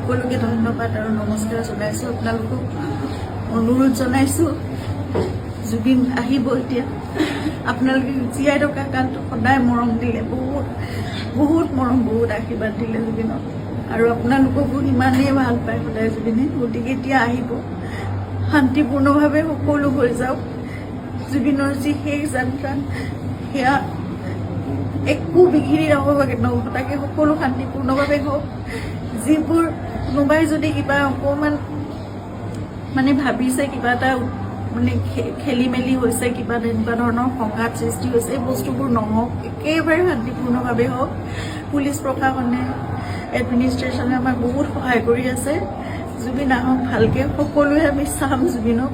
সকলোকে ধন্যবাদ আৰু নমস্কাৰ জনাইছোঁ। আপোনালোকক অনুৰোধ জনাইছোঁ, জুবিন আহিব এতিয়া। আপোনালোকে জীয়াই থকা কালটো সদায় মৰম দিলে, বহুত বহুত মৰম, বহুত আশীৰ্বাদ দিলে জুবিনক, আৰু আপোনালোককো ইমানেই ভাল পায় সদায় জুবিনে। গতিকে এতিয়া আহিব, শান্তিপূৰ্ণভাৱে সকলো হৈ যাওক। জুবিনৰ যি শেষ যাত্ৰা, সেয়া একো বিঘিনি নহ'বাকে তাকে সকলো শান্তিপূৰ্ণভাৱে হওক। যিবোৰ কোনোবাই যদি কিবা অকণমান মানে ভাবিছে, কিবা এটা মানে খেলি মেলি হৈছে, কিবা তেনেকুৱা ধৰণৰ সংঘাত সৃষ্টি হৈছে, এই বস্তুবোৰ নহওক, একেবাৰে শান্তিপূৰ্ণভাৱে হওক। পুলিচ প্ৰশাসনে, এডমিনিষ্ট্ৰেশ্যনে আমাক বহুত সহায় কৰি আছে। জুবিন আহক ভালকৈ, সকলোৱে আমি চাম জুবিনক,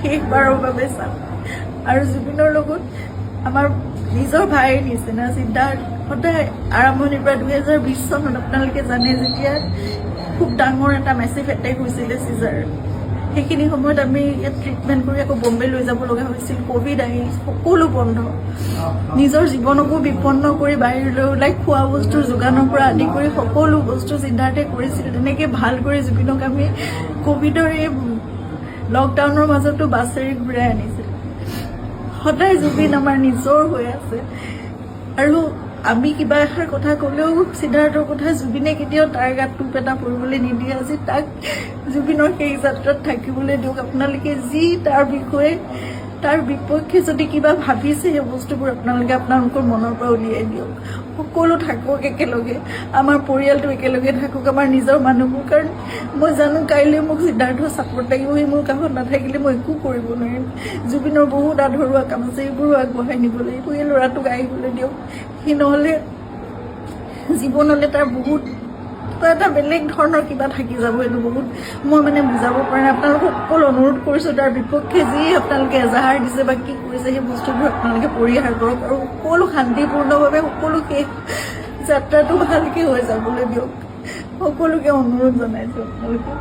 শেষবাৰৰ বাবে চাম। আৰু জুবিনৰ লগত আমাৰ নিজৰ ভাইৰ নিচিনা চিন্তা সদায় আৰম্ভণিৰ পৰা 2020 চনত আপোনালোকে জানে, যেতিয়া খুব ডাঙৰ এটা মেচিভ এটেক হৈছিলে চিজাৰ, সেইখিনি সময়ত আমি ইয়াত ট্ৰিটমেণ্ট কৰি আকৌ বম্বে লৈ যাব লগা হৈছিল। ক'ভিড আহিল, সকলো বন্ধ, নিজৰ জীৱনকো বিপন্ন কৰি বাহিৰলৈ ওলাই খোৱা বস্তুৰ যোগানৰ পৰা আদি কৰি সকলো বস্তু চিন্তাৰ্থে কৰিছিল। তেনেকৈ ভাল কৰি জুবিনক আমি ক'ভিডৰ এই লকডাউনৰ মাজতো বাছেৰে ঘূৰাই আনিছিল। সদায় জুবিন আমাৰ নিজৰ হৈ আছে, আৰু আমি কিবা এষাৰ কথা ক'লেও সিদ্ধাৰ্থৰ কথা জুবিনে কেতিয়াও তাৰ গাত টোপ এটা পৰিবলৈ নিদিয়ে। আজি তাক জুবিনৰ সেই যাত্ৰাত থাকিবলৈ দিয়ক। আপোনালোকে যি তাৰ বিষয়ে, তাৰ বিপক্ষে যদি কিবা ভাবিছে, সেই বস্তুবোৰ আপোনালোকে আপোনালোকৰ মনৰ পৰা উলিয়াই দিয়ক। সকলো থাকক একেলগে, আমাৰ পৰিয়ালটো একেলগে থাকক, আমাৰ নিজৰ মানুহবোৰ। কাৰণ মই জানো কাইলৈ মোক সিদ্ধাৰ্থৰ ছাপোৰ্ট লাগিব, সি মোৰ কাষত নাথাকিলে মই একো কৰিব নোৱাৰিম। জুবিনৰ বহুত আধৰুৱা কাম আছে, এইবোৰো আগবঢ়াই নিব লাগিব। এই ল'ৰাটোক আহিবলৈ দিয়ক। সি নহ'লে জীৱনলৈ তাৰ বহুত এটা বেলেগ ধৰণৰ কিবা থাকি যাব। এইটো বহুত মই মানে বুজাব পৰা নাই। আপোনালোকক সকলো অনুৰোধ কৰিছোঁ, তাৰ বিপক্ষে যি আপোনালোকে এজাহাৰ দিছে বা কি কৰিছে, সেই বস্তুবোৰ আপোনালোকে পৰিহাৰ কৰক, আৰু সকলো শান্তিপূৰ্ণভাৱে সকলো শেষ যাত্ৰাটো ভালকৈ হৈ যাবলৈ দিয়ক। সকলোকে অনুৰোধ জনাইছোঁ আপোনালোকে।